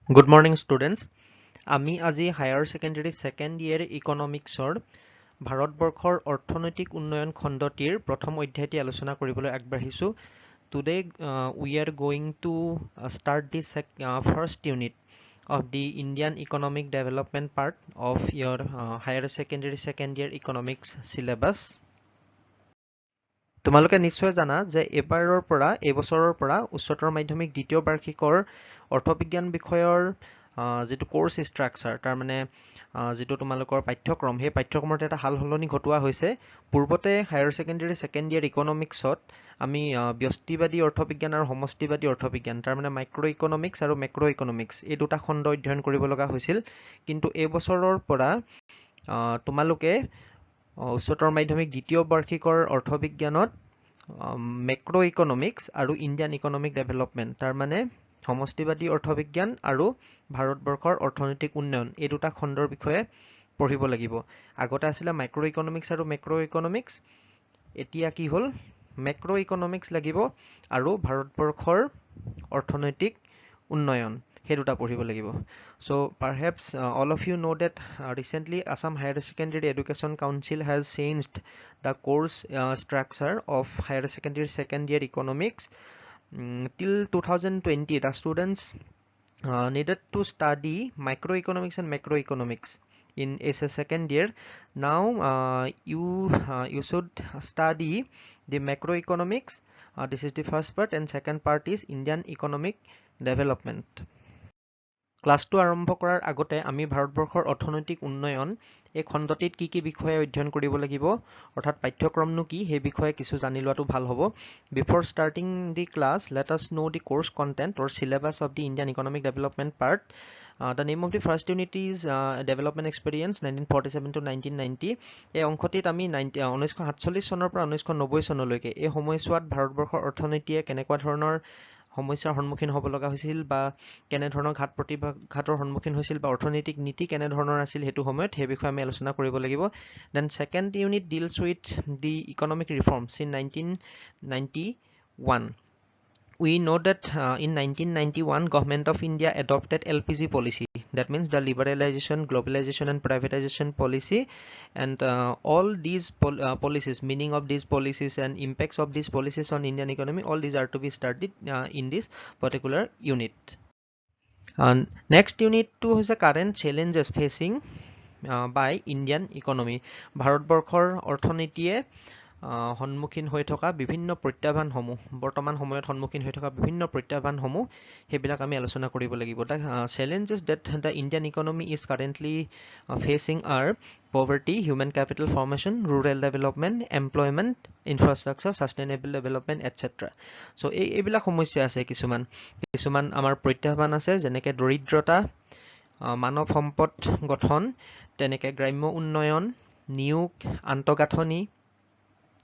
Good morning students. আমি আজি higher secondary second year ইকনমিক্সৰ ভাৰতবৰ্ষৰ অৰ্থনৈতিক উন্নয়ন খণ্ডটিৰ প্ৰথম অধ্যায়টি আলোচনা কৰিবলৈ আগবাঢ়িছোঁ। Today we are going to start the first unit of the Indian economic development part of your higher secondary second year economics syllabus. তোমালোকে নিশ্চয় জানা যে এইবছৰৰ পৰা উচ্চতৰ মাধ্যমিক দ্বিতীয় বাৰ্ষিকৰ অৰ্থবিজ্ঞান বিষয়ৰ যিটো কোৰ্স ষ্ট্ৰাকচাৰ তাৰ মানে যিটো তোমালোকৰ পাঠ্যক্ৰম সেই পাঠ্যক্ৰমত এটা হাল সলনি ঘটোৱা হৈছে। পূৰ্বতে হায়াৰ ছেকেণ্ডাৰী ছেকেণ্ড ইয়াৰ ইকনমিক্সত আমি ব্যষ্টিবাদী অৰ্থবিজ্ঞান আৰু সমষ্টিবাদী অৰ্থবিজ্ঞান তাৰ মানে মাইক্ৰ' ইকনমিক্স আৰু মেক্ৰ' ইকনমিক্স এই দুটা খণ্ড অধ্যয়ন কৰিব লগা হৈছিল। কিন্তু এইবছৰৰ পৰা তোমালোকে উচ্চতৰ মাধ্যমিক দ্বিতীয় বাৰ্ষিকৰ অৰ্থবিজ্ঞানত মেক্ৰ' ইকনমিক্স আৰু ইণ্ডিয়ান ইকনমিক ডেভেলপমেণ্ট তাৰ মানে সমষ্টিবাদী অৰ্থবিজ্ঞান আৰু ভাৰতবৰ্ষৰ অৰ্থনৈতিক উন্নয়ন এই দুটা খণ্ডৰ বিষয়ে পঢ়িব লাগিব। আগতে আছিলে মাইক্ৰ' ইকনমিক্স আৰু মেক্ৰ' ইকনমিক্স, এতিয়া কি হ'ল মেক্ৰ' ইকনমিক্স লাগিব আৰু ভাৰতবৰ্ষৰ অৰ্থনৈতিক উন্নয়ন সেই দুটা পঢ়িব লাগিব। So perhaps all of you know that recently Assam Higher Secondary Education Council has changed the course structure of Higher Secondary Second Year Economics. Till 2020 the students needed to study microeconomics and macroeconomics in as a second year. Now you should study the macroeconomics. This is the first part, and second part is Indian economic development. ক্লাছটো আৰম্ভ কৰাৰ আগতে আমি ভাৰতবৰ্ষৰ অৰ্থনৈতিক উন্নয়ন এই খণ্ডটিত কি কি বিষয়ে অধ্যয়ন কৰিব লাগিব অৰ্থাৎ পাঠ্যক্ৰমনো কি সেই বিষয়ে কিছু জানি লোৱাটো ভাল হ'ব। Before starting the class, let us know the course content or syllabus of the Indian economic development part. The name of the first unit is Development Experience 1947 to 1990. এই অংশটিত আমি 1947 চনৰ পৰা 1990 চনলৈকে এই সময়ছোৱাত ভাৰতবৰ্ষৰ অৰ্থনীতিয়ে কেনেকুৱা ধৰণৰ সমস্যাৰ সন্মুখীন হ'ব লগা হৈছিল বা কেনেধৰণৰ ঘাত প্ৰতিঘাতৰ সন্মুখীন হৈছিল বা অৰ্থনৈতিক নীতি কেনেধৰণৰ আছিল সেইটো সময়ত সেই বিষয়ে আমি আলোচনা কৰিব লাগিব। Then second unit deals with the economic reforms in 1991. We know that in 1991 government of India adopted LPG policy, that means the liberalization, globalization and privatization policy, and all these policies, meaning of these policies and impacts of these policies on Indian economy, all these are to be studied in this particular unit. Next unit 2 is the current challenges facing by Indian economy. ভাৰতবৰ্ষৰ অৰ্থনীতিয়ে সন্মুখীন হৈ থকা বিভিন্ন প্ৰত্যাহ্বানসমূহ বৰ্তমান সময়ত সন্মুখীন হৈ থকা বিভিন্ন প্ৰত্যাহ্বানসমূহ সেইবিলাক আমি আলোচনা কৰিব লাগিব। The challenges that the Indian economy is currently facing are poverty, human capital formation, rural development, employment, infrastructure, sustainable development, etc. So এইবিলাক সমস্যা আছে কিছুমান আমাৰ প্ৰত্যাহ্বান আছে যেনেকৈ দৰিদ্ৰতা, মানৱ সম্পদ গঠন, তেনেকৈ গ্ৰাম্য উন্নয়ন, নিয়োগ, আন্তঃগাঁথনি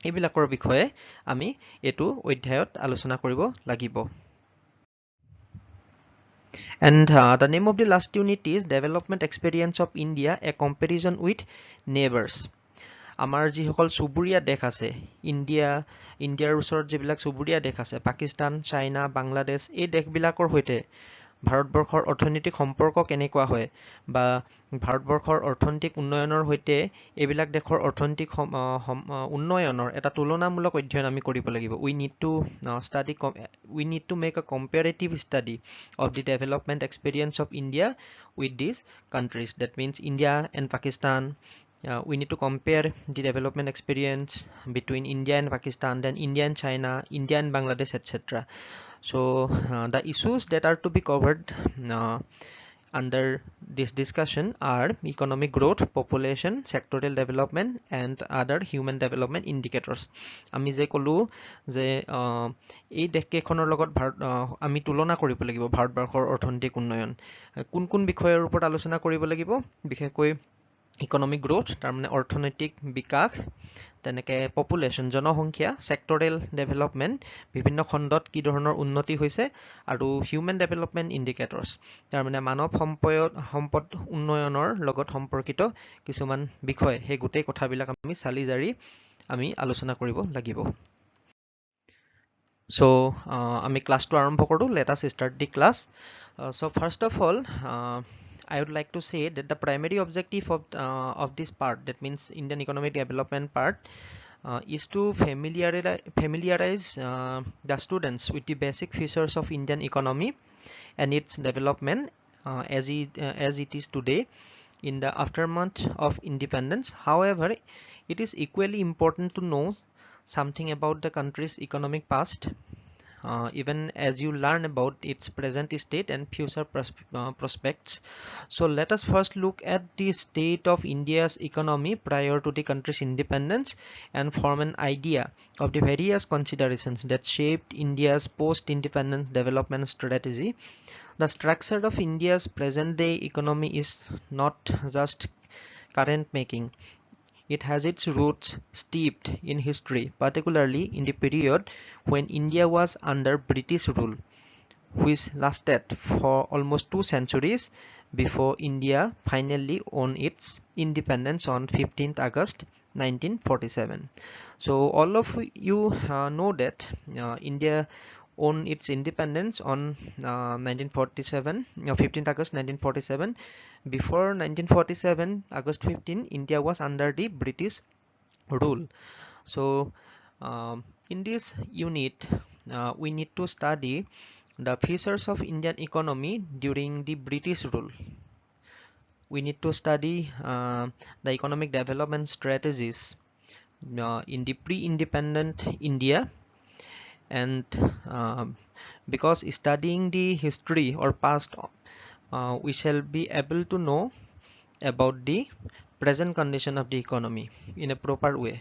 এইবিলাকৰ বিষয়ে আমি এইটো অধ্যায়ত আলোচনা কৰিব লাগিব। And the name of the last unit is Development Experience of India, a comparison with neighbors. আমাৰ যিসকল চুবুৰীয়া দেশ আছে ইণ্ডিয়াৰ ওচৰত যিবিলাক চুবুৰীয়া দেশ আছে পাকিস্তান, চাইনা, বাংলাদেশ এই দেশবিলাকৰ সৈতে ভাৰতবৰ্ষৰ অৰ্থনৈতিক সম্পৰ্ক কেনেকুৱা হয় বা ভাৰতবৰ্ষৰ অৰ্থনৈতিক উন্নয়নৰ সৈতে এইবিলাক দেশৰ অৰ্থনৈতিক উন্নয়নৰ এটা তুলনামূলক অধ্যয়ন আমি কৰিব লাগিব। We need to make a comparative study of the development experience of India with these countries. That means India and Pakistan. We need to compare the development experience between India and Pakistan, then India and China, India and Bangladesh, etc. So the issues that are to be covered under this discussion are economic growth, population, sectoral development, and other human development indicators. আমি যে ক'লো যে এই দেশকেইখনৰ লগত আমি তুলনা কৰিব লাগিব ভাৰতবৰ্ষৰ অৰ্থনৈতিক উন্নয়ন কোন বিষয়ৰ ওপৰত আলোচনা কৰিব লাগিব বিশেষকৈ ইকনমিক গ্ৰোথ তাৰ মানে অৰ্থনৈতিক বিকাশ তেনেকে পপুলেশ্যন জনসংখ্যা সেক্টৰেল ডেভেলপমেন্ট বিভিন্ন খণ্ডত কি ধৰণৰ উন্নতি হৈছে আৰু হিউমেন ডেভেলপমেন্ট ইণ্ডিকেটৰ্ছ তাৰ মানে মানৱ সম্পদ উন্নয়নৰ লগত সম্পৰ্কিত কিছুমান বিষয় সেই গোটেই কথাবিলাক আমি চালি জাৰি আমি আলোচনা কৰিব লাগিব। So আমি ক্লাছটো আৰম্ভ কৰোঁ। Let us start the class. So first of all, I would like to say that the primary objective of this part, that means Indian economic development part, is to familiarize the students with the basic features of Indian economy and its development as it is today in the aftermath of independence. However, it is equally important to know something about the country's economic past, even as you learn about its present state and future prospects. So let us first look at the state of India's economy prior to the country's independence and form an idea of the various considerations that shaped India's post-independence development strategy. The structure of India's present-day economy is not just current making. It has its roots steeped in history, particularly in the period when India was under British rule, which lasted for almost 2 centuries before India finally won its independence on 15th August 1947. So all of you know that India won its independence on 1947, 15th August 1947. Before 1947, August 15, India was under the British rule. So in this unit, we need to study the features of Indian economy during the British rule. We need to study the economic development strategies in the pre-independent India, and because studying the history or past, we shall be able to know about the present condition of the economy in a proper way.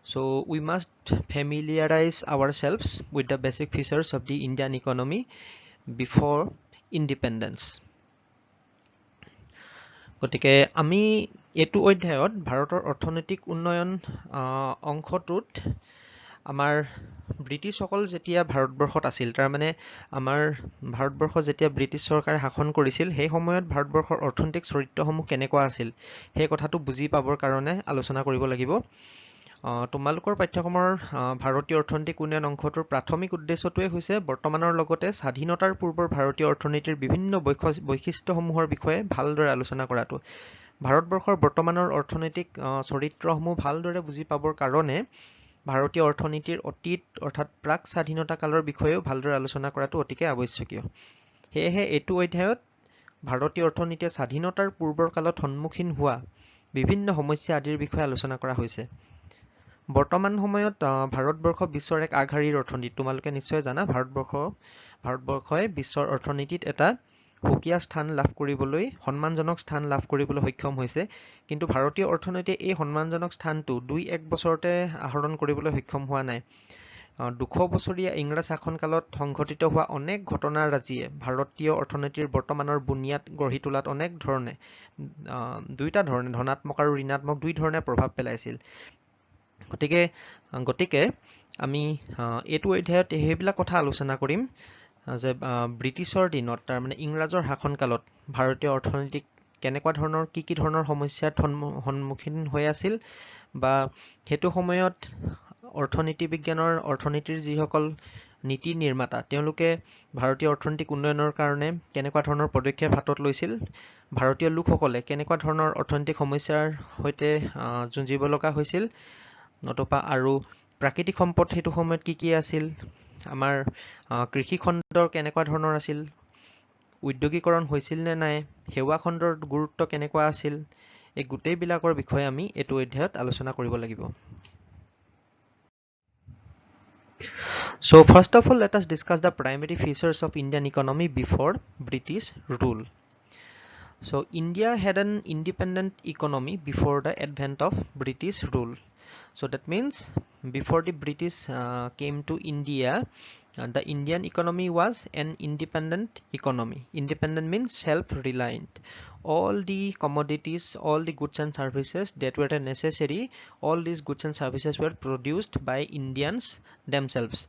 So we must familiarize ourselves with the basic features of the Indian economy before independence. গতিকে আমি এইটো অধ্যায়ত ভাৰতৰ অৰ্থনৈতিক উন্নয়ন অংশটোত আমাৰ ব্ৰিটিছসকল যেতিয়া ভাৰতবৰ্ষত আছিল, তাৰ মানে আমাৰ ভাৰতবৰ্ষ যেতিয়া ব্ৰিটিছ চৰকাৰে শাসন কৰিছিল, সেই সময়ত ভাৰতবৰ্ষৰ অৰ্থনৈতিক চৰিত্ৰসমূহ কেনেকুৱা আছিল সেই কথাটো বুজি পাবৰ কাৰণে আলোচনা কৰিব লাগিব। তোমালোকৰ পাঠ্যক্ৰমৰ ভাৰতীয় অৰ্থনৈতিক উন্নয়ন অংশটোৰ প্ৰাথমিক উদ্দেশ্যটোৱে হৈছে বৰ্তমানৰ লগতে স্বাধীনতাৰ পূৰ্বৰ ভাৰতীয় অৰ্থনীতিৰ বিভিন্ন বৈশিষ্ট্যসমূহৰ বিষয়ে ভালদৰে আলোচনা কৰাটো। ভাৰতবৰ্ষৰ বৰ্তমানৰ অৰ্থনৈতিক চৰিত্ৰসমূহ ভালদৰে বুজি পাবৰ কাৰণে ভাৰতীয় অৰ্থনীতিৰ অতীত অৰ্থাৎ প্ৰাক স্বাধীনতা কালৰ বিষয়েও ভালদৰে আলোচনা কৰাটো অতিকে আৱশ্যকীয়। সেয়েহে এইটো অধ্যায়ত ভাৰতীয় অৰ্থনীতিয়ে স্বাধীনতাৰ পূৰ্বৰ কালত সন্মুখীন হোৱা বিভিন্ন সমস্যা আদিৰ বিষয়ে আলোচনা কৰা হৈছে। বৰ্তমান সময়ত ভাৰতবৰ্ষ বিশ্বৰ এক আগশাৰীৰ অৰ্থনীতি। তোমালোকে নিশ্চয় জানা ভাৰতবৰ্ষই বিশ্বৰ অৰ্থনীতিত এটা সুকীয়া স্থান লাভ কৰিবলৈ, সন্মানজনক স্থান লাভ কৰিবলৈ সক্ষম হৈছে। কিন্তু ভাৰতীয় অৰ্থনীতিয়ে এই সন্মানজনক স্থানটো 2-1 বছৰতে আহৰণ কৰিবলৈ সক্ষম হোৱা নাই। 200 বছৰীয়া ইংৰাজ শাসনকালত সংঘটিত হোৱা অনেক ঘটনাৰাজিয়ে ভাৰতীয় অৰ্থনীতিৰ বৰ্তমানৰ বুনিয়াদ গঢ়ি তোলাত অনেক ধৰণে, দুইটা ধৰণে, ধনাত্মক আৰু ঋণাত্মক দুই ধৰণে প্ৰভাৱ পেলাইছিল। গতিকে আমি এইটো অধ্যায়ত সেইবিলাক কথা আলোচনা কৰিম যে ব্ৰিটিছৰ দিনত, তাৰমানে ইংৰাজৰ শাসনকালত ভাৰতীয় অৰ্থনীতিক কেনেকুৱা ধৰণৰ কি ধৰণৰ সমস্যাৰ সন্মুখীন হৈ আছিল, বা সেইটো সময়ত অৰ্থনীতিৰ যিসকল নীতি নিৰ্মাতা তেওঁলোকে ভাৰতীয় অৰ্থনৈতিক উন্নয়নৰ কাৰণে কেনেকুৱা ধৰণৰ পদক্ষেপ হাতত লৈছিল, ভাৰতীয় লোকসকলে কেনেকুৱা ধৰণৰ অৰ্থনৈতিক সমস্যাৰ সৈতে যুঁজিব লগা হৈছিল, নতুবা আৰু প্ৰাকৃতিক সম্পদ সেইটো সময়ত কি আছিল, আমাৰ কৃষি খণ্ডৰ কেনেকুৱা ধৰণৰ আছিল, উদ্যোগীকৰণ হৈছিল নে নাই, সেৱা খণ্ডৰ গুৰুত্ব কেনেকুৱা আছিল, এই গোটেইবিলাকৰ বিষয়ে আমি এইটো অধ্যায়ত আলোচনা কৰিব লাগিব। So first of all, let us discuss the primary features of Indian economy before British rule. So India had an independent economy before the advent of British rule. So that means before the British came to India, the Indian economy was an independent economy. Independent means self-reliant. All the commodities, all the goods and services that were necessary, all these goods and services were produced by Indians themselves.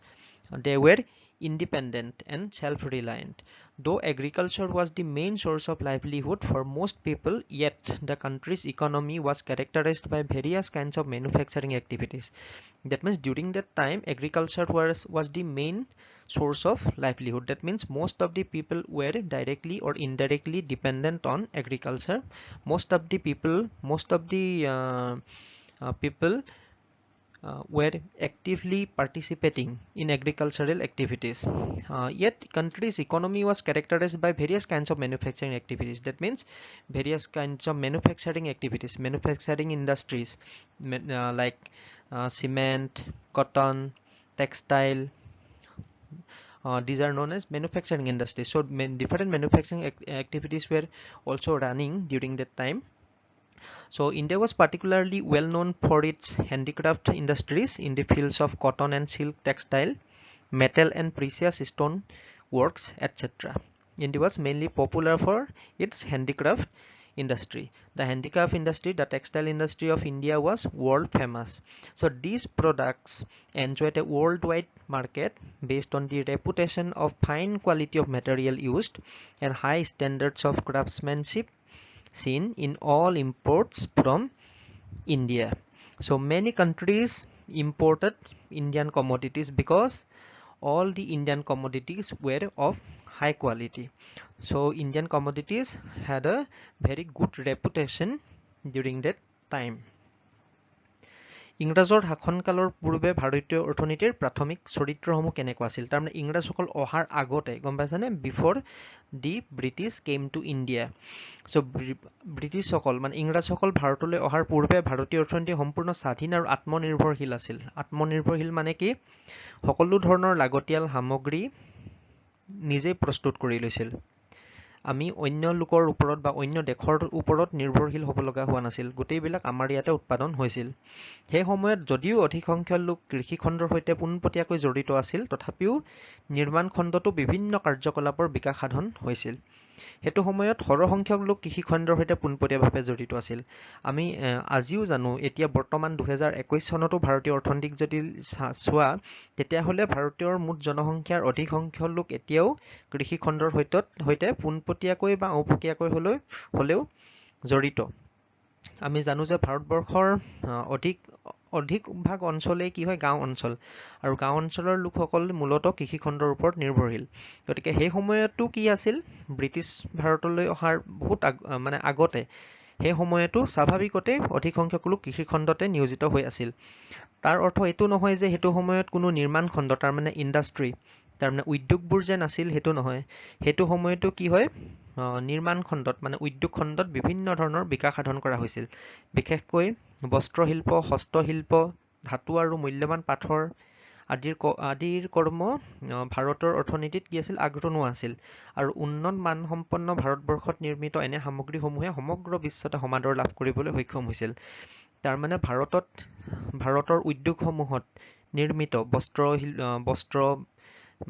They were independent and self-reliant. Though agriculture was the main source of livelihood for most people, yet the country's economy was characterized by various kinds of manufacturing activities. That means during that time, agriculture was the main source of livelihood. That means most of the people were directly or indirectly dependent on agriculture. Most of the people were actively participating in agricultural activities. Yet country's economy was characterized by various kinds of manufacturing activities. That means various kinds of manufacturing activities, manufacturing industries like cement, cotton, textile. These are known as manufacturing industries. So different manufacturing activities were also running during that time. So India was particularly well known for its handicraft industries in the fields of cotton and silk textile, metal and precious stone works, etc. India was mainly popular for its handicraft industry. The handicraft industry, the textile industry of India was world famous. So these products enjoyed a worldwide market based on the reputation of fine quality of material used and high standards of craftsmanship seen in all imports from India. So many countries imported Indian commodities because all the Indian commodities were of high quality. So Indian commodities had a very good reputation during that time. ইংৰাজৰ শাসনকালৰ পূৰ্বে ভাৰতীয় অৰ্থনীতিৰ প্ৰাথমিক চৰিত্ৰসমূহ কেনেকুৱা আছিল? তাৰমানে ইংৰাজসকল অহাৰ আগতে, গম পাইছানে? Before the British came to India. So' ব্ৰিটিছসকল মানে ইংৰাজসকল ভাৰতলৈ অহাৰ পূৰ্বে ভাৰতীয় অৰ্থনীতি সম্পূৰ্ণ স্বাধীন আৰু আত্মনিৰ্ভৰশীল আছিল। আত্মনিৰ্ভৰশীল মানে কি? সকলো ধৰণৰ লাগতিয়াল সামগ্ৰী নিজেই প্ৰস্তুত কৰি লৈছিল। আমি অন্য লোকৰ ওপৰত বা অন্য দেশৰ ওপৰত নিৰ্ভৰশীল হ'ব লগা হোৱা নাছিল। গোটেইবিলাক আমাৰ ইয়াতে উৎপাদন হৈছিল। সেই সময়ত যদিও অধিক সংখ্যক লোক কৃষি খণ্ডৰ সৈতে পোনপটীয়াকৈ জড়িত আছিল, তথাপিও নিৰ্মাণ খণ্ডতো বিভিন্ন কাৰ্যকলাপৰ বিকাশ সাধন হৈছিল। সেইটো সময়ত সৰহসংখ্যক লোক কৃষি খণ্ডৰ সৈতে পোনপটীয়াভাৱে জড়িত আছিল। আমি আজিও জানো, এতিয়া বৰ্তমান 2021 চনতো ভাৰতীয় অৰ্থনীতিক যদি চোৱা, তেতিয়াহ'লে ভাৰতীয়ৰ মুঠ জনসংখ্যাৰ অধিক সংখ্যক লোক এতিয়াও কৃষি খণ্ডৰ সৈতে পোনপটীয়াকৈ বা অপকীয়াকৈ হ'লেও জড়িত। আমি জানো যে ভাৰতবৰ্ষৰ অধিকভাগ অঞ্চলেই কি হয়? গাঁও অঞ্চল। আৰু গাঁও অঞ্চলৰ লোকসকল মূলতঃ কৃষি খণ্ডৰ ওপৰত নিৰ্ভৰশীল। গতিকে সেই সময়তো কি আছিল? ব্ৰিটিছ ভাৰতলৈ অহাৰ বহুত আগতে সেই সময়তো স্বাভাৱিকতে অধিক সংখ্যক লোক কৃষি খণ্ডতে নিয়োজিত হৈ আছিল। তাৰ অৰ্থ এইটো নহয় যে সেইটো সময়ত কোনো নিৰ্মাণ খণ্ড, তাৰমানে ইণ্ডাষ্ট্ৰী, তাৰমানে উদ্যোগবোৰ যে নাছিল সেইটো নহয়। সেইটো সময়তো কি হয়? নিৰ্মাণ খণ্ডত মানে উদ্যোগ খণ্ডত বিভিন্ন ধৰণৰ বিকাশ সাধন কৰা হৈছিল। বিশেষকৈ বস্ত্ৰশিল্প, হস্তশিল্প, ধাতু আৰু মূল্যৱান পাথৰ আদিৰ কৰ্ম ভাৰতৰ অৰ্থনীতিত কি আছিল? আগৰণুৱা আছিল। আৰু উন্নত মানসম্পন্ন ভাৰতবৰ্ষত নিৰ্মিত এনে সামগ্ৰীসমূহে সমগ্ৰ বিশ্বতে সমাদৰ লাভ কৰিবলৈ সক্ষম হৈছিল। তাৰমানে ভাৰতৰ উদ্যোগসমূহত নিৰ্মিত বস্ত্ৰ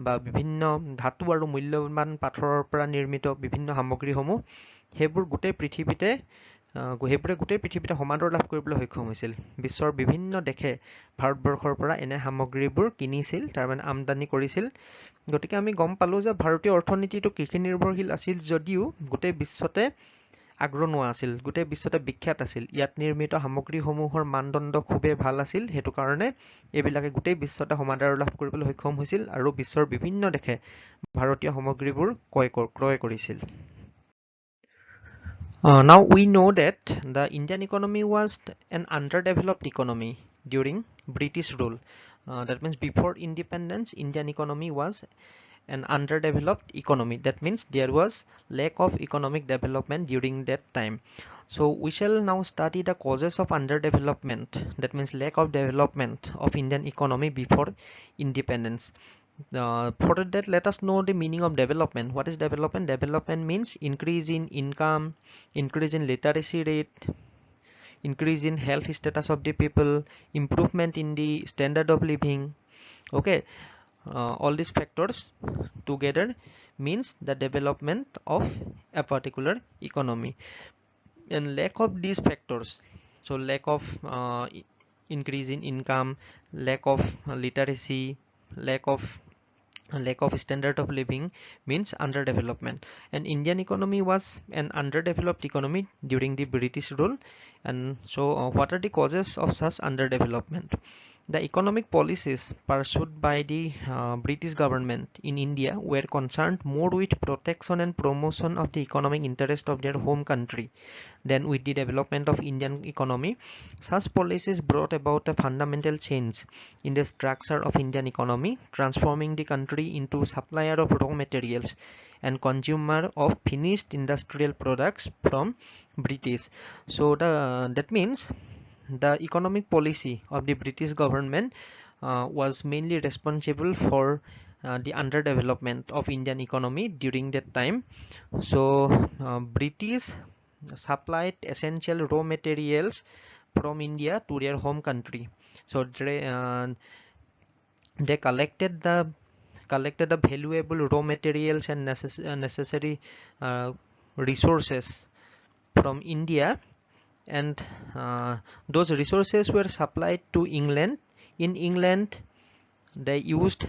বা বিভিন্ন ধাতু আৰু মূল্যৱান পাথৰৰ পৰা নিৰ্মিত বিভিন্ন সামগ্ৰীসমূহ সেইবোৰে গোটেই পৃথিৱীতে সমাদৰ লাভ কৰিবলৈ সক্ষম হৈছিল। বিশ্বৰ বিভিন্ন দেশে ভাৰতবৰ্ষৰ পৰা এনে সামগ্ৰীবোৰ কিনিছিল, তাৰমানে আমদানি কৰিছিল। গতিকে আমি গম পালো যে ভাৰতীয় অৰ্থনীতিটো কৃষি নিৰ্ভৰশীল আছিল যদিও গোটেই বিশ্বতে আগৰণুৱা আছিল, গোটেই বিশ্বতে বিখ্যাত আছিল। ইয়াত নিৰ্মিত সামগ্ৰীসমূহৰ মানদণ্ড খুবেই ভাল আছিল। সেইটো কাৰণে এইবিলাকে গোটেই বিশ্বতে সমাদৰ লাভ কৰিবলৈ সক্ষম হৈছিল আৰু বিশ্বৰ বিভিন্ন দেশে ভাৰতীয় সামগ্ৰীবোৰ ক্ৰয় কৰিছিল। Now we know that the Indian economy was an underdeveloped economy during British rule. That means before independence, Indian economy was an underdeveloped economy. That means there was lack of economic development during that time. So we shall now study the causes of underdevelopment. That means lack of development of Indian economy before independence. For that, let us know the meaning of development. What is development? Development means increase in income, increase in literacy rate, increase in health status of the people, improvement in the standard of living. Okay, all these factors together means the development of a particular economy. And lack of these factors, so lack of increase in income, lack of literacy, lack of lack of standard of living means underdevelopment. And Indian economy was an underdeveloped economy during the British rule. And so what are the causes of such underdevelopment? The economic policies pursued by the British government in India were concerned more with protection and promotion of the economic interest of their home country than with the development of Indian economy. Such policies brought about a fundamental change in the structure of Indian economy, transforming the country into supplier of raw materials and consumer of finished industrial products from British. So that means the economic policy of the British government was mainly responsible for the underdevelopment of Indian economy during that time. So British supplied essential raw materials from India to their home country. So they collected the valuable raw materials and necessary resources from India, and those resources were supplied to England. In England, they used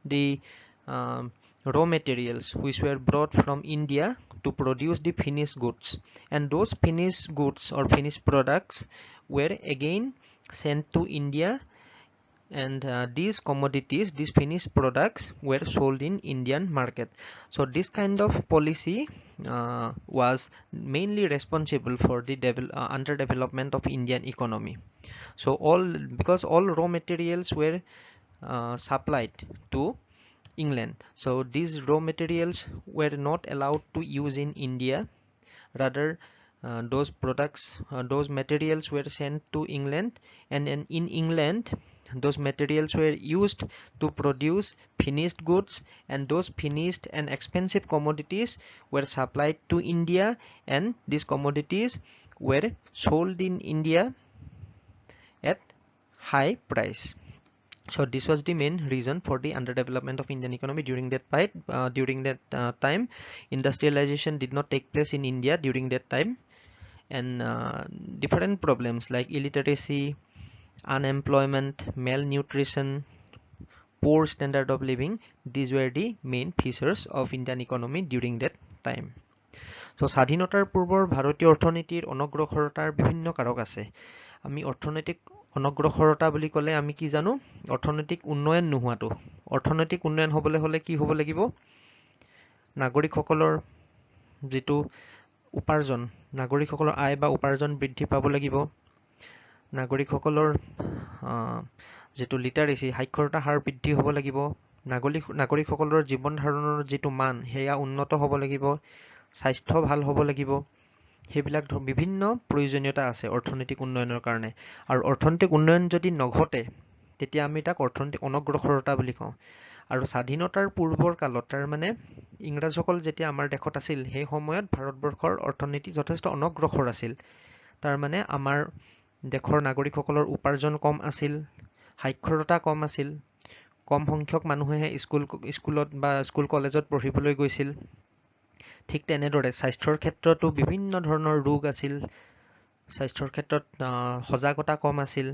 the raw materials which were brought from India to produce the finished goods, and those finished goods or finished products were again sent to India, and these commodities, these finished products were sold in Indian market. So this kind of policy was mainly responsible for the underdevelopment of Indian economy. So because all raw materials were supplied to England, so these raw materials were not allowed to use in India. Rather, those materials were sent to England, and in England, those materials were used to produce finished goods, and those finished and expensive commodities were supplied to India, and these commodities were sold in India at high price. So this was the main reason for the underdevelopment of Indian economy during that time. Industrialization did not take place in India during that time, and different problems like illiteracy, unemployment, malnutrition, poor standard of living, these were the main features of Indian economy during that time. So স্বাধীনতাৰ পূৰ্বৰ ভাৰতীয় অৰ্থনীতিৰ অনগ্ৰসৰতাৰ বিভিন্ন কাৰক আছে। আমি অৰ্থনৈতিক অনগ্ৰসৰতা বুলি ক'লে আমি কি জানো? অৰ্থনৈতিক উন্নয়ন নোহোৱাটো। অৰ্থনৈতিক উন্নয়ন হ'বলৈ হ'লে কি হ'ব লাগিব? নাগৰিকসকলৰ যিটো উপাৰ্জন, নাগৰিকসকলৰ আয় বা উপাৰ্জন বৃদ্ধি পাব লাগিব। নাগৰিকসকলৰ যিটো লিটাৰেচি, সাক্ষৰতা হাৰ বৃদ্ধি হ'ব লাগিব। নাগৰিকসকলৰ জীৱন ধাৰণৰ যিটো মান সেয়া উন্নত হ'ব লাগিব। স্বাস্থ্য ভাল হ'ব লাগিব। সেইবিলাক বিভিন্ন প্ৰয়োজনীয়তা আছে অৰ্থনৈতিক উন্নয়নৰ কাৰণে। আৰু অৰ্থনৈতিক উন্নয়ন যদি নঘটে তেতিয়া আমি তাক অৰ্থনৈতিক অনগ্ৰসৰতা বুলি কওঁ। আৰু স্বাধীনতাৰ পূৰ্বৰ কালত, তাৰ মানে ইংৰাজসকল যেতিয়া আমাৰ দেশত আছিল সেই সময়ত ভাৰতবৰ্ষৰ অৰ্থনীতি যথেষ্ট অনগ্ৰসৰ আছিল। তাৰ মানে আমাৰ দেশৰ নাগৰিকসকলৰ উপাৰ্জন কম আছিল, সাক্ষৰতা কম আছিল, কম সংখ্যক মানুহে স্কুলত বা স্কুল কলেজত পঢ়িবলৈ গৈছিল। ঠিক তেনেদৰে স্বাস্থ্যৰ ক্ষেত্ৰতো বিভিন্ন ধৰণৰ ৰোগ আছিল। স্বাস্থ্যৰ ক্ষেত্ৰত সজাগতা কম আছিল,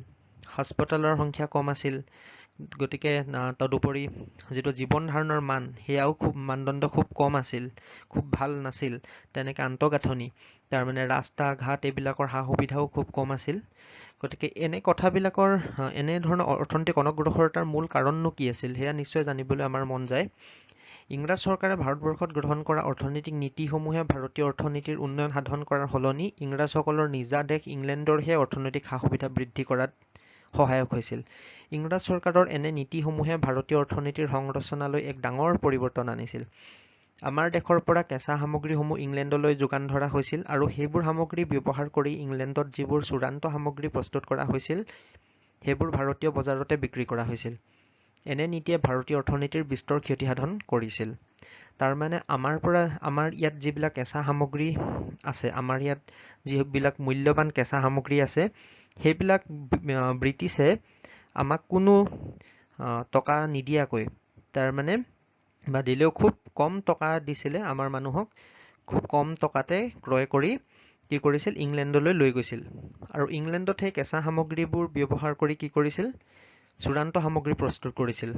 হাস্পতালৰ সংখ্যা কম আছিল। গতিকে তদুপৰি যিটো জীৱন ধাৰণৰ মান সেয়াও মানদণ্ড খুব কম আছিল, খুব ভাল নাছিল। তেনেকে আন্তঃগাঁথনি, তাৰমানে ৰাস্তা ঘাট এইবিলাকৰ সা সুবিধাও খুব কম আছিল। গতিকে এনে কথাবিলাকৰ এনে ধৰণৰ অৰ্থনৈতিক অনগ্ৰসৰতাৰ মূল কাৰণনো কি আছিল সেয়া নিশ্চয় জানিবলৈ আমাৰ মন যায়। ইংৰাজ চৰকাৰে ভাৰতবৰ্ষত গ্ৰহণ কৰা অৰ্থনৈতিক নীতিসমূহে ভাৰতীয় অৰ্থনীতিৰ উন্নয়ন সাধন কৰাৰ সলনি ইংৰাজসকলৰ নিজা দেশ ইংলেণ্ডৰহে অৰ্থনৈতিক সা সুবিধা বৃদ্ধি কৰাত সহায়ক হৈছিল। ইংৰাজ চৰকাৰৰ এনে নীতিসমূহে ভাৰতীয় অৰ্থনীতিৰ সংৰচনালৈ এক ডাঙৰ পৰিৱৰ্তন আনিছিল। আমাৰ দেশৰ পৰা কেঁচা সামগ্ৰীসমূহ ইংলেণ্ডলৈ যোগান ধৰা হৈছিল, আৰু সেইবোৰ সামগ্ৰী ব্যৱহাৰ কৰি ইংলেণ্ডত যিবোৰ চূড়ান্ত সামগ্ৰী প্ৰস্তুত কৰা হৈছিল সেইবোৰ ভাৰতীয় বজাৰতে বিক্ৰী কৰা হৈছিল। এনে নীতিয়ে ভাৰতীয় অৰ্থনীতিৰ বিস্তৰ ক্ষতিসাধন কৰিছিল। তাৰমানে আমাৰ ইয়াত যিবিলাক কেঁচা সামগ্ৰী আছে, আমাৰ ইয়াত যিবিলাক মূল্যৱান কেঁচা সামগ্ৰী আছে, সেইবিলাক ব্ৰিটিছে আমাক কোনো টকা নিদিয়াকৈ, তাৰমানে বা দিলেও খুব কম টকা দিছিলে আমাৰ মানুহক, খুব কম টকাতে ক্ৰয় কৰি কি কৰিছিল? ইংলেণ্ডলৈ লৈ গৈছিল। আৰু ইংলেণ্ডত সেই কেঁচা সামগ্ৰীবোৰ ব্যৱহাৰ কৰি কি কৰিছিল? চূড়ান্ত সামগ্ৰী প্ৰস্তুত কৰিছিল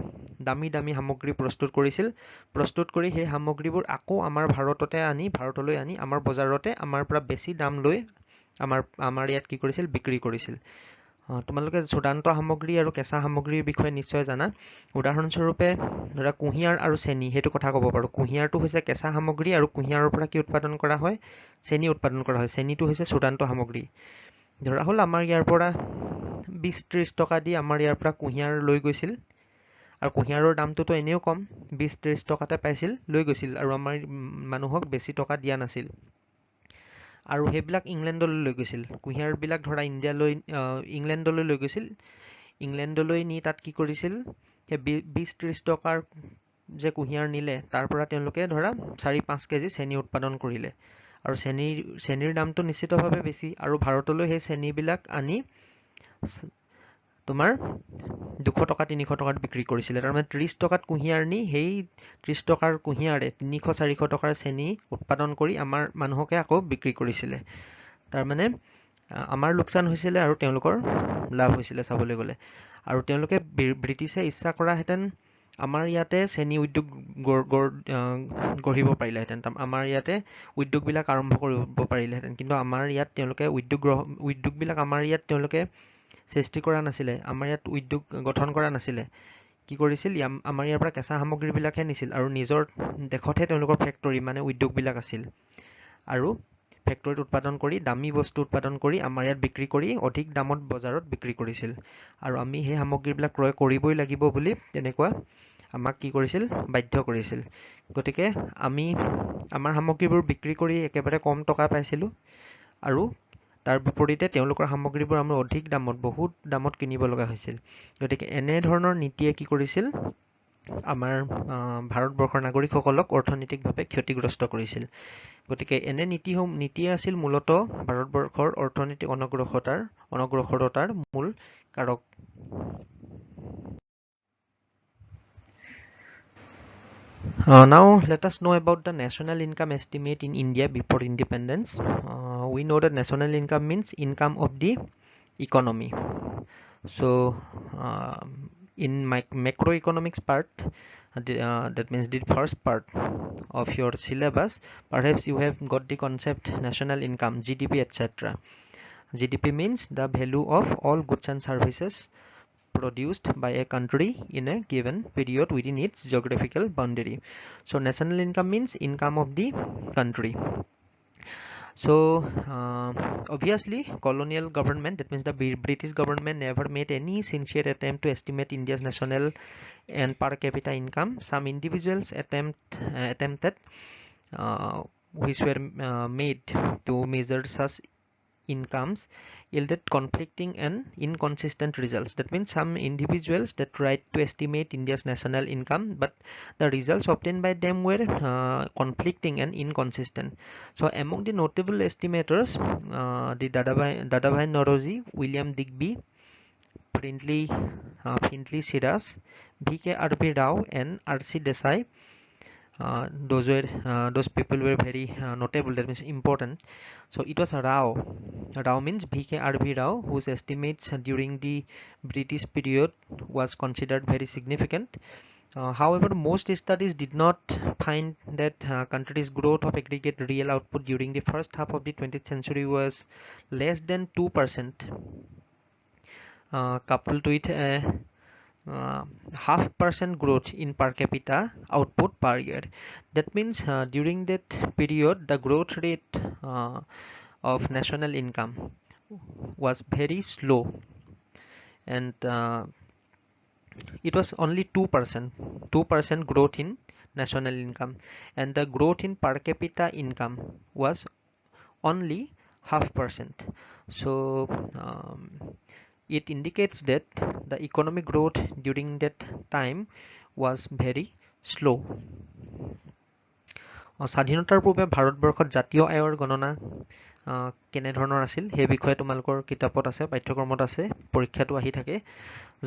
দামী দামী সামগ্ৰী প্ৰস্তুত কৰিছিল প্ৰস্তুত কৰি সেই সামগ্ৰীবোৰ আকৌ ভাৰতলৈ আনি আমাৰ বজাৰতে আমাৰ পৰা বেছি দাম লৈ আমাৰ ইয়াত কি কৰিছিল বিক্ৰী কৰিছিল তোমালোকে চূড়ান্ত সামগ্ৰী আৰু কেঁচা সামগ্ৰীৰ বিষয়ে নিশ্চয় জানা উদাহৰণস্বৰূপে ধৰা কুঁহিয়াৰ আৰু চেনি সেইটো কথা ক'ব পাৰো কুঁহিয়াৰটো হৈছে কেঁচা সামগ্ৰী আৰু কুঁহিয়াৰৰ পৰা কি উৎপাদন কৰা হয় চেনি উৎপাদন কৰা হয় চেনিটো হৈছে চূড়ান্ত সামগ্ৰী ধৰা হ'ল আমাৰ ইয়াৰ পৰা 20-30 টকা দি আমাৰ ইয়াৰ পৰা কুঁহিয়াৰ লৈ গৈছিল আৰু কুঁহিয়াৰৰ দামটোতো এনেও কম 20-30 টকাতে পাইছিল লৈ গৈছিল আৰু আমাৰ মানুহক বেছি টকা দিয়া নাছিল আৰু সেইবিলাক ইংলেণ্ডলৈ লৈ গৈছিল কুঁহিয়াৰবিলাক ধৰা ইংলেণ্ডলৈ লৈ গৈছিল ইংলেণ্ডলৈ নি তাত কি কৰিছিল সেই 20-30 টকাৰ যে কুঁহিয়াৰ নিলে তাৰ পৰা তেওঁলোকে ধৰা 4-5 কেজি চেনি উৎপাদন কৰিলে আৰু চেনিৰ দামটো নিশ্চিতভাৱে বেছি আৰু ভাৰতলৈ সেই চেনিবিলাক আনি তোমাৰ 200 টকা 300 টকাত বিক্ৰী কৰিছিলে তাৰমানে 30 টকাত কুঁহিয়াৰ নি সেই 30 টকাৰ কুঁহিয়াৰে 300-400 টকাৰ চেনি উৎপাদন কৰি আমাৰ মানুহকে আকৌ বিক্ৰী কৰিছিলে তাৰমানে আমাৰ লোকচান হৈছিলে আৰু তেওঁলোকৰ লাভ হৈছিলে চাবলৈ গ'লে আৰু তেওঁলোকে ব্ৰিটিছে ইচ্ছা কৰাহেঁতেন আমাৰ ইয়াতে চেনি উদ্যোগ গঢ়িব পাৰিলেহেঁতেন আমাৰ ইয়াতে উদ্যোগবিলাক আৰম্ভ কৰিব পাৰিলেহেঁতেন কিন্তু আমাৰ ইয়াত তেওঁলোকে উদ্যোগবিলাক আমাৰ ইয়াত তেওঁলোকে সৃষ্টি কৰা নাছিলে আমাৰ ইয়াত উদ্যোগ গঠন কৰা নাছিলে কি কৰিছিল আমাৰ ইয়াৰ পৰা কেঁচা সামগ্ৰীবিলাকহে নিছিল আৰু নিজৰ দেশতহে তেওঁলোকৰ ফেক্টৰী মানে উদ্যোগবিলাক আছিল আৰু ফেক্টৰীত উৎপাদন কৰি দামী বস্তু উৎপাদন কৰি আমাৰ ইয়াত বিক্ৰী কৰি অধিক দামত বজাৰত বিক্ৰী কৰিছিল আৰু আমি সেই সামগ্ৰীবিলাক ক্ৰয় কৰিবই লাগিব বুলি তেনেকুৱা আমাক কি কৰিছিল বাধ্য কৰিছিল গতিকে আমি আমাৰ সামগ্ৰীবোৰ বিক্ৰী কৰি একেবাৰে কম টকা পাইছিলোঁ আৰু তাৰ বিপৰীতে তেওঁলোকৰ সামগ্ৰীবোৰ আমি অধিক দামত বহুত দামত কিনিব লগা হৈছিল গতিকে এনে ধৰণৰ নীতিয়ে কি কৰিছিল আমাৰ ভাৰতবৰ্ষৰ নাগৰিকসকলক অৰ্থনৈতিকভাৱে ক্ষতিগ্ৰস্ত কৰিছিল গতিকে এনে নীতিয়ে আছিল মূলতঃ ভাৰতবৰ্ষৰ অৰ্থনৈতিক অনগ্ৰসৰতাৰ মূল কাৰক Now let us know about the national income estimate in India before independence. We know that national income means income of the economy. So in my macroeconomics part, that means the first part of your syllabus, perhaps you have got the concept national income, GDP, etc. GDP means the value of all goods and services produced by a country in a given period within its geographical boundary. So national income means income of the country. So obviously colonial government, that means the British government, never made any sincere attempt to estimate India's national and per capita income. Some individuals attempted which were made to measure such incomes yielded conflicting and inconsistent results. That means some individuals that tried to estimate India's national income, but the results obtained by them were conflicting and inconsistent. So among the notable estimators, the Dadabhai Naoroji, William Digby, Findley Shiras, V.K. R.B. Rao and R.C. Desai, those people were very notable, that means important. So it was Rao means V.K. R.B. Rao, whose estimates during the British period was considered very significant. However, most studies did not find that country's growth of aggregate real output during the first half of the 20th century was less than 2%, coupled with a 0.5% growth in per capita output per year. That means during that period the growth rate of national income was very slow and it was only 2% growth in national income, and the growth in per capita income was only 0.5%. So it indicates that the economic growth during that time was very slow. স্বাধীনতাৰ পূৰ্বে ভাৰতবৰ্ষত জাতীয় আয়ৰ গণনা কেনে ধৰণৰ আছিল সেই বিষয়ে তোমালোকৰ কিতাপত আছে, পাঠ্যক্ৰমত আছে, পৰীক্ষাটো আহি থাকে।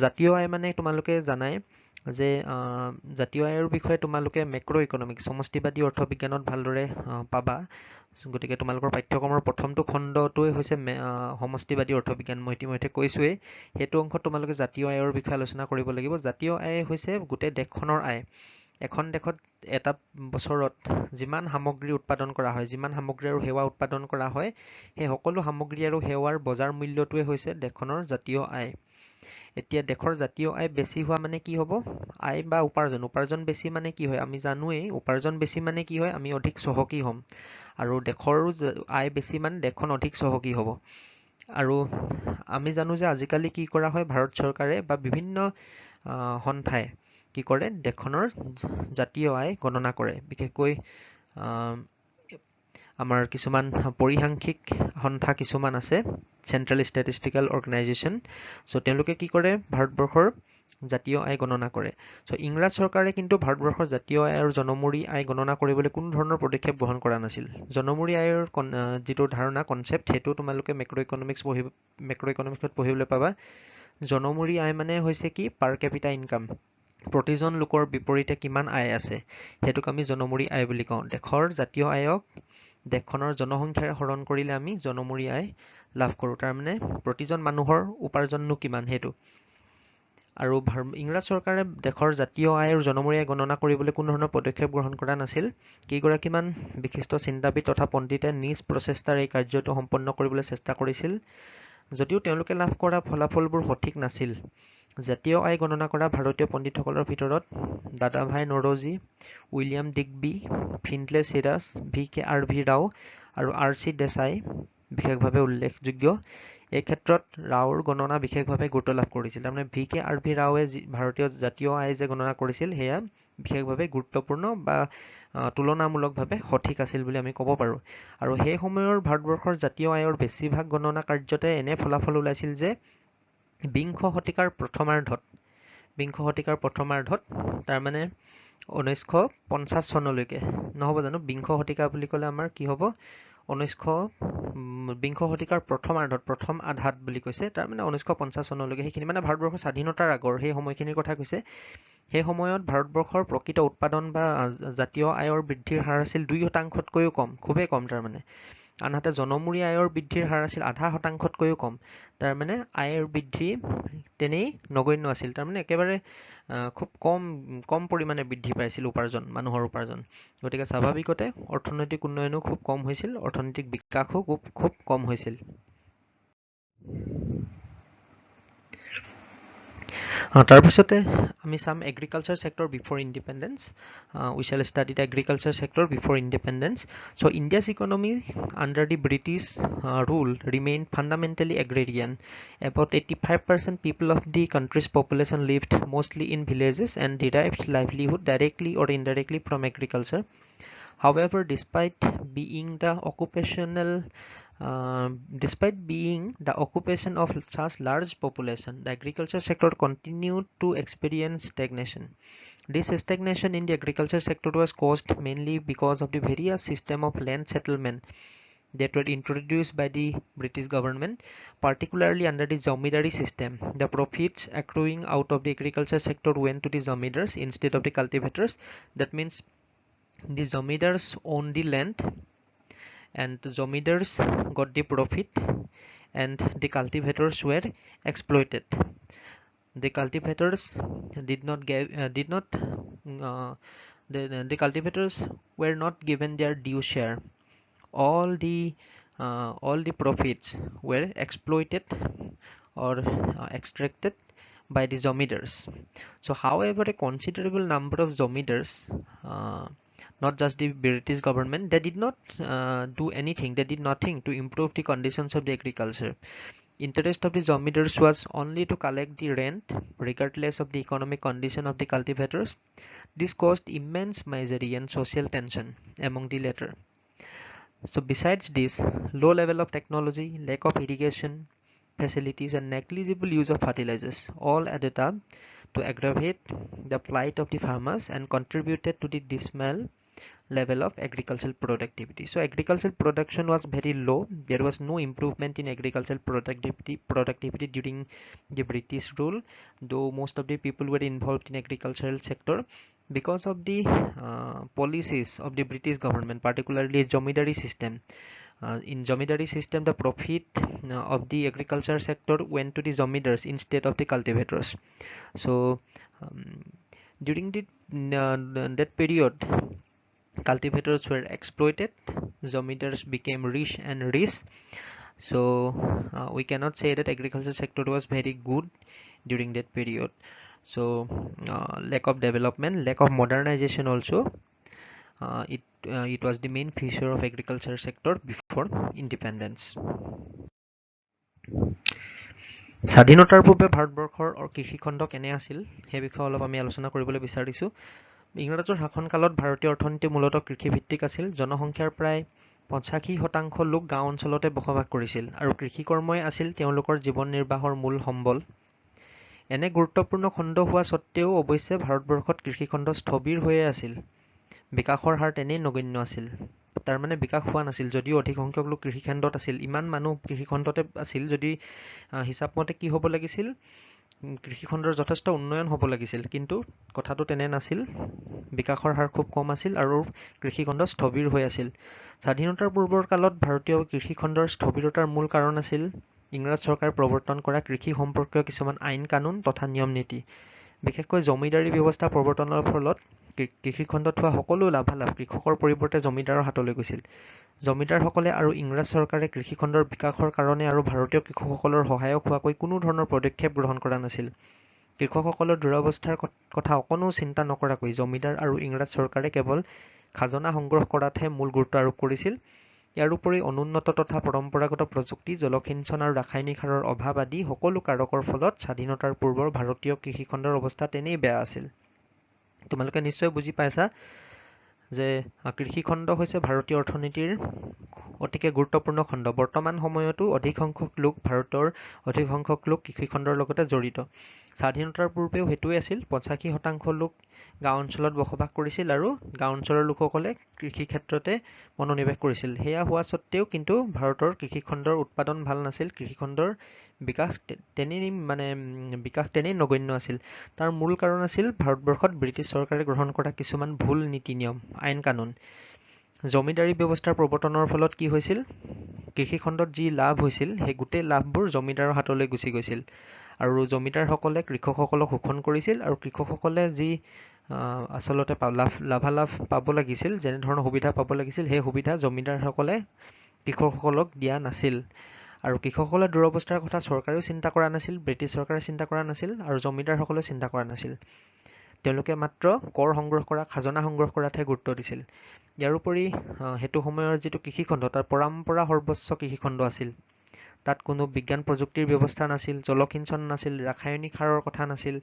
জাতীয় আয় মানে তোমালোকে জানাই যে জাতীয় আয়ৰ বিষয়ে তোমালোকে মেক্ৰ' ইকনমিক্স সমষ্টিবাদী অৰ্থবিজ্ঞানত ভালদৰে পাবা। গতিকে তোমালোকৰ পাঠ্যক্ৰমৰ প্ৰথমটো খণ্ডটোৱে হৈছে সমষ্টিবাদী অৰ্থবিজ্ঞান। মই ইতিমধ্যে কৈছোৱেই, সেইটো অংশত তোমালোকে জাতীয় আয়ৰ বিষয়ে আলোচনা কৰিব লাগিব। জাতীয় আয় হৈছে গোটেই দেশখনৰ আয়। এখন দেশত এটা বছৰত যিমান সামগ্ৰী উৎপাদন কৰা হয়, যিমান সামগ্ৰী আৰু সেৱা উৎপাদন কৰা হয়, সেই সকলো সামগ্ৰী আৰু সেৱাৰ বজাৰ মূল্যটোৱে হৈছে দেশখনৰ জাতীয় আয়। এতিয়া দেশৰ জাতীয় আয় বেছি হোৱা মানে কি হ'ব? আয় বা উপাৰ্জন বেছি মানে কি হয়? আমি জানোৱেই উপাৰ্জন বেছি মানে কি হয়? আমি অধিক চহকী হ'ম। আৰু দেশৰো আয় বেছি মানে দেশখন অধিক চহকী হ'ব। আৰু আমি জানো যে আজিকালি কি কৰা হয়, ভাৰত চৰকাৰে বা বিভিন্ন সন্থাই কি কৰে, দেশখনৰ জাতীয় আয় গণনা কৰে। বিশেষকৈ আমাৰ কিছুমান পৰিসাংখ্যিক সন্থা কিছুমান আছে, চেন্ট্ৰেল ষ্টেটিষ্টিকেল অৰ্গেনাইজেশ্যন। চ' তেওঁলোকে কি কৰে, ভাৰতবৰ্ষৰ জাতীয় আয় গণনা কৰে। চ' ইংৰাজ চৰকাৰে কিন্তু ভাৰতবৰ্ষৰ জাতীয় আয় আৰু জনমূৰি আয় গণনা কৰিবলৈ কোনো ধৰণৰ পদক্ষেপ গ্ৰহণ কৰা নাছিল। জনমূৰি আয়ৰ যিটো ধাৰণা, কনচেপ্ট, সেইটো তোমালোকে মেক্ৰ' ইকনমিক্সত পঢ়িবলৈ পাবা। জনমূৰি আয় মানে হৈছে কি, পাৰ কেপিটা ইনকাম। প্ৰতিজন লোকৰ বিপৰীতে কিমান আয় আছে, সেইটোক আমি জনমূৰি আয় বুলি কওঁ। দেশৰ জাতীয় আয়ক দেশখনৰ জনসংখ্যাৰে হৰণ কৰিলে আমি জনমূৰি আয় লাভ কৰোঁ। তাৰমানে প্ৰতিজন মানুহৰ উপাৰ্জননো কিমান সেইটো। আৰু ইংৰাজ চৰকাৰে দেশৰ জাতীয় আয় আৰু জনমূৰি আয় গণনা কৰিবলৈ কোনো ধৰণৰ পদক্ষেপ গ্ৰহণ কৰা নাছিল। কেইগৰাকীমান বিশিষ্ট চিন্তাবিদ তথা পণ্ডিতে নিজ প্ৰচেষ্টাৰে এই কাৰ্যটো সম্পন্ন কৰিবলৈ চেষ্টা কৰিছিল, যদিও তেওঁলোকে লাভ কৰা ফলাফলবোৰ সঠিক নাছিল। জাতীয় আয় গণনা কৰা ভাৰতীয় পণ্ডিতসকলৰ ভিতৰত দাদাভাই নৰোজী, উইলিয়াম ডিগবী, ফিণ্ডলে চিৰাছ, VKRV ৰাও আৰু RC দেশাই বিশেষভাৱে উল্লেখযোগ্য। এই ক্ষেত্ৰত ৰাওৰ গণনা বিশেষভাৱে গুৰুত্ব লাভ কৰিছিল। তাৰমানে VKRV ৰাওৱে ভাৰতীয় জাতীয় আয় যে গণনা কৰিছিল, সেয়া বিশেষভাৱে গুৰুত্বপূৰ্ণ বা তুলনামূলকভাৱে সঠিক আছিল বুলি আমি ক'ব পাৰোঁ। আৰু সেই সময়ৰ ভাৰতবৰ্ষৰ জাতীয় আয়ৰ বেছিভাগ গণনা কাৰ্যতে এনে ফলাফল ওলাইছিল যে বিংশ শতিকাৰ প্ৰথমাৰ্ধত তাৰমানে 1950 চনলৈকে, নহ'ব জানো? বিংশ শতিকা বুলি ক'লে আমাৰ কি হ'ব? বিংশ শতিকাৰ প্ৰথম আধাত বুলি কৈছে, তাৰমানে 1950 চনলৈকে। সেইখিনি মানে ভাৰতবৰ্ষৰ স্বাধীনতাৰ আগৰ সেই সময়খিনিৰ কথা কৈছে। সেই সময়ত ভাৰতবৰ্ষৰ প্ৰকৃত উৎপাদন বা জাতীয় আয়ৰ বৃদ্ধিৰ হাৰ আছিল 2%তকৈও কম, খুবেই কম তাৰমানে। আনহাতে জনমূৰি আয়ৰ বৃদ্ধিৰ হাৰ আছিল 0.5%তকৈও কম। তাৰমানে আয়ৰ বৃদ্ধি তেনেই নগণ্য আছিল। তাৰমানে একেবাৰে খুব কম পৰিমাণে বৃদ্ধি পাইছিল মানুহৰ উপাৰ্জন। গতিকে স্বাভাৱিকতে অৰ্থনৈতিক উন্নয়নো খুব কম হৈছিল, অৰ্থনৈতিক বিকাশো খুব কম হৈছিল। তাৰপিছতে আমি চাম agriculture sector before independence. We shall study the agriculture sector before independence. So' India's economy under the British rule remained fundamentally agrarian. About 85% people of the country's population lived mostly in villages and derived livelihood directly or indirectly from agriculture. However, despite being the occupation of such large population, the agriculture sector continued to experience stagnation. This stagnation in the agriculture sector was caused mainly because of the various system of land settlement that were introduced by the British government, particularly under the Zamindari system. The profits accruing out of the agriculture sector went to the Zamindars instead of the cultivators. That means the Zamindars owned the land and the Zamindars got the profit and the cultivators were exploited. The cultivators the cultivators were not given their due share. All the profits were exploited or extracted by the Zamindars. So however, a considerable number of Zamindars, not just the British government, they did not do anything, they did nothing to improve the conditions of the agriculture. Interest of the Zamindars was only to collect the rent regardless of the economic condition of the cultivators. This caused immense misery and social tension among the latter. So besides this, low level of technology, lack of irrigation facilities and negligible use of fertilizers all added up to aggravate the plight of the farmers and contributed to the dismal level of agricultural productivity. So agricultural production was very low. There was no improvement in agricultural productivity during the British rule, though most of the people were involved in agricultural sector because of the policies of the British government, particularly Jomidari system. In Jomidari system, the profit of the agriculture sector went to the Jomidars instead of the cultivators. So um, during that period, cultivators were exploited, Jomidars became rich and rich. So we cannot say that agriculture sector was very good during that period. So lack of development, lack of modernization also. It was the main feature of agriculture sector before independence. স্বাধীনতাৰ পূৰ্বে ভাৰতবৰ্ষৰ কৃষিখণ্ড কেনে আছিল সেই বিষয়ে অলপ আমি আলোচনা কৰিবলৈ বিচাৰিছো। ইংৰাজৰ শাসনকালত ভাৰতীয় অৰ্থনীতি মূলতঃ কৃষিভিত্তিক আছিল। জনসংখ্যাৰ প্ৰায় 85% লোক গাঁও অঞ্চলতে বসবাস কৰিছিল আৰু কৃষি কৰ্মই আছিল তেওঁলোকৰ জীৱন নিৰ্বাহৰ মূল সম্বল। এনে গুৰুত্বপূৰ্ণ খণ্ড হোৱা স্বত্ত্বেও অৱশ্যে ভাৰতবৰ্ষত কৃষিখণ্ড স্থবিৰ হৈয়ে আছিল। বিকাশৰ হাৰ তেনেই নগণ্য আছিল। তাৰমানে বিকাশ হোৱা নাছিল, যদিও অধিক সংখ্যক লোক কৃষিখণ্ডত আছিল, ইমান মানুহ কৃষিখণ্ডতে আছিল যদি হিচাপ মতে কি হ'ব লাগিছিল, কৃষিখণ্ডৰ যথেষ্ট উন্নয়ন হ'ব লাগিছিল, কিন্তু কথাটো তেনে নাছিল। বিকাশৰ হাৰ খুব কম আছিল আৰু কৃষিখণ্ড স্থবিৰ হৈ আছিল। স্বাধীনতাৰ পূৰ্বৰ কালত ভাৰতীয় কৃষিখণ্ডৰ স্থবিৰতাৰ মূল কাৰণ আছিল ইংৰাজ চৰকাৰে প্ৰৱৰ্তন কৰা কৃষি সম্পৰ্কীয় কিছুমান আইন কানুন তথা নিয়ম নীতি। বিশেষকৈ জমিদাৰী ব্যৱস্থা প্ৰৱৰ্তনৰ ফলত কৃষিখণ্ডত হোৱা সকলো লাভালাভ কৃষকৰ পৰিৱৰ্তে জমিদাৰৰ হাতলৈ গৈছিল। জমিদাৰসকলে আৰু ইংৰাজ চৰকাৰে কৃষিখণ্ডৰ বিকাশৰ কাৰণে আৰু ভাৰতীয় কৃষকসকলৰ সহায়ক হোৱাকৈ কোনো ধৰণৰ পদক্ষেপ গ্ৰহণ কৰা নাছিল। কৃষকসকলৰ দুৰৱস্থাৰ কথা অকণো চিন্তা নকৰাকৈ জমিদাৰ আৰু ইংৰাজ চৰকাৰে কেৱল খাজনা সংগ্ৰহ কৰাতহে মূল গুৰুত্ব আৰোপ কৰিছিল। ইয়াৰোপৰি অনুন্নত তথা পৰম্পৰাগত প্ৰযুক্তি, জলসিঞ্চন আৰু ৰাসায়নিক সাৰৰ অভাৱ আদি সকলো কাৰকৰ ফলত স্বাধীনতাৰ পূৰ্বৰ ভাৰতীয় কৃষিখণ্ডৰ অৱস্থা তেনেই বেয়া আছিল। তোমালোকে নিশ্চয় বুজি পাইছা যে কৃষিখণ্ড হৈছে ভাৰতীয় অৰ্থনীতিৰ অতিকে গুৰুত্বপূৰ্ণ খণ্ড। বৰ্তমান সময়তো অধিক সংখ্যক লোক কৃষিখণ্ডৰ লগতে জড়িত। স্বাধীনতাৰ পূৰ্বেও সেইটোৱে আছিল। 85% লোক গাঁও অঞ্চলত বসবাস কৰিছিল আৰু গাঁও অঞ্চলৰ লোকসকলে কৃষি ক্ষেত্ৰতে মনোনিৱেশ কৰিছিল। সেয়া হোৱা স্বত্ত্বেও কিন্তু ভাৰতৰ কৃষিখণ্ডৰ উৎপাদন ভাল নাছিল। কৃষিখণ্ডৰ বিকাশ তেনেই নগণ্য আছিল। তাৰ মূল কাৰণ আছিল ভাৰতবৰ্ষত ব্ৰিটিছ চৰকাৰে গ্ৰহণ কৰা কিছুমান ভুল নীতি নিয়ম, আইন কানুন। জমিদাৰী ব্যৱস্থাৰ প্ৰৱৰ্তনৰ ফলত কি হৈছিল, কৃষিখণ্ডত যি লাভ হৈছিল সেই গোটেই লাভবোৰ জমিদাৰৰ হাতলৈ গুচি গৈছিল আৰু জমিদাৰসকলে কৃষকসকলক শোষণ কৰিছিল আৰু কৃষকসকলে যি আচলতে লাভালাভ পাব লাগিছিল, যেনেধৰণৰ সুবিধা পাব লাগিছিল, সেই সুবিধা জমিদাৰসকলে কৃষকসকলক দিয়া নাছিল। আৰু কৃষকসকলৰ দুৰৱস্থাৰ কথা চৰকাৰেও চিন্তা কৰা নাছিল, ব্ৰিটিছ চৰকাৰে চিন্তা কৰা নাছিল আৰু জমিদাৰসকলেও চিন্তা কৰা নাছিল। তেওঁলোকে মাত্ৰ কৰ সংগ্ৰহ কৰা, খাজনা সংগ্ৰহ কৰাতহে গুৰুত্ব দিছিল। ইয়াৰোপৰি সেইটো সময়ৰ যিটো কৃষিখণ্ড, তাৰ পৰম্পৰা সৰ্বোচ্চ কৃষিখণ্ড আছিল। তাত কোনো বিজ্ঞান প্ৰযুক্তিৰ ব্যৱস্থা নাছিল, জলসিঞ্চন নাছিল, ৰাসায়নিক সাৰৰ কথা নাছিল।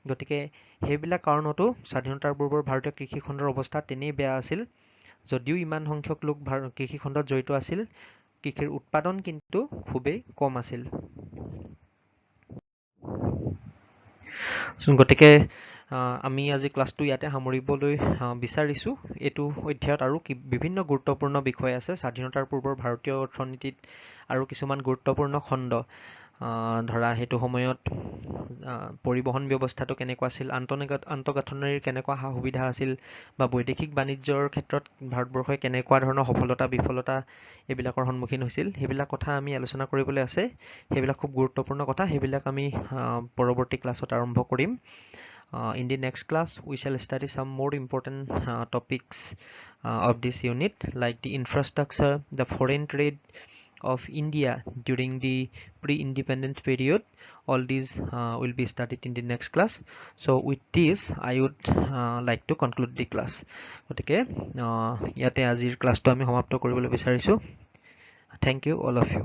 গতিকে সেইবিলাক কাৰণতো স্বাধীনতাৰ পূৰ্বৰ ভাৰতীয় কৃষিখণ্ডৰ অৱস্থা তেনেই বেয়া আছিল। যদিও ইমান সংখ্যক লোক কৃষিখণ্ডত জড়িত আছিল, কৃষিৰ উৎপাদন কিন্তু খুবেই কম আছিল। গতিকে আমি আজি ক্লাছটো ইয়াতে সামৰিবলৈ বিচাৰিছোঁ। এইটো অধ্যায়ত আৰু বিভিন্ন গুৰুত্বপূৰ্ণ বিষয় আছে। স্বাধীনতাৰ পূৰ্বৰ ভাৰতীয় অৰ্থনীতিত আৰু কিছুমান গুৰুত্বপূৰ্ণ খণ্ড, ধৰা সেইটো সময়ত পৰিবহণ ব্যৱস্থাটো কেনেকুৱা আছিল, আন্তঃগাঁথনিৰ কেনেকুৱা সা সুবিধা আছিল, বা বৈদেশিক বাণিজ্যৰ ক্ষেত্ৰত ভাৰতবৰ্ষই কেনেকুৱা ধৰণৰ সফলতা বিফলতা এইবিলাকৰ সন্মুখীন হৈছিল, সেইবিলাক কথা আমি আলোচনা কৰিবলৈ আছে। সেইবিলাক খুব গুৰুত্বপূৰ্ণ কথা, সেইবিলাক আমি পৰৱৰ্তী ক্লাছত আৰম্ভ কৰিম। In the next class, we shall study some more important topics of this unit, like the infrastructure, the foreign trade of India during the pre-independence period. All these will be studied in the next class. So with this, I would like to conclude the class. গতিকে ইয়াতে আজিৰ ক্লাছটো আমি সমাপ্ত কৰিবলৈ বিচাৰিছোঁ। Thank you all of you.